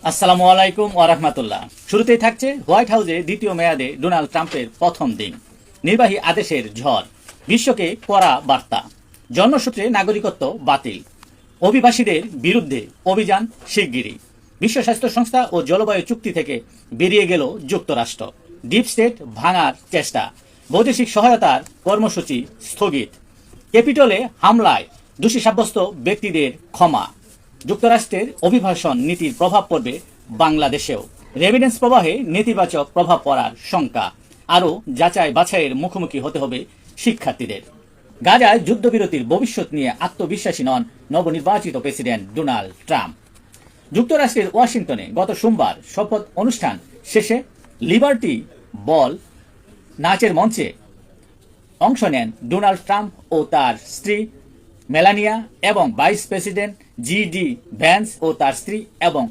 আসসালামু আলাইকুম ওয়া রাহমাতুল্লাহ। শুরুতেই থাকছে হোয়াইট হাউসে দ্বিতীয় মেয়াদে ডোনাল্ড ট্রাম্পের প্রথম দিন, নির্বাহী আদেশের ঝড়, বিশ্বকে কড়া বার্তা, জন্মসূত্রে নাগরিকত্ব বাতিল, অভিবাসীদের বিরুদ্ধে অভিযান শিগগিরই, বিশ্ব স্বাস্থ্য সংস্থা ও জলবায়ু চুক্তি থেকে বেরিয়ে গেল যুক্তরাষ্ট্র, ডিপ স্টেট ভাঙার চেষ্টা, বৈদেশিক সহায়তার কর্মসূচি স্থগিত, ক্যাপিটলে হামলায় দোষী সাব্যস্ত ব্যক্তিদের ক্ষমা, যুক্তরাষ্ট্রের অভিবাসন নীতির প্রভাব পড়বে বাংলাদেশেও, রেমিডেন্স প্রবাহে নেতিবাচক প্রভাব পড়ার শঙ্কা, আরও যাচাই বাছাইয়ের মুখোমুখি হতে হবে শিক্ষার্থীদের। গাজায় যুদ্ধবিরতির ভবিষ্যৎ নিয়ে আত্মবিশ্বাসী নন নবনির্বাচিত প্রেসিডেন্ট ডোনাল্ড ট্রাম্প। যুক্তরাষ্ট্রের ওয়াশিংটনে গত সোমবার শপথ অনুষ্ঠান শেষে লিবার্টি বল নাচের মঞ্চে অংশ নেন ডোনাল্ড ট্রাম্প ও তার স্ত্রী মেলানিয়া এবং vice president J D Vance ও তার স্ত্রী এবং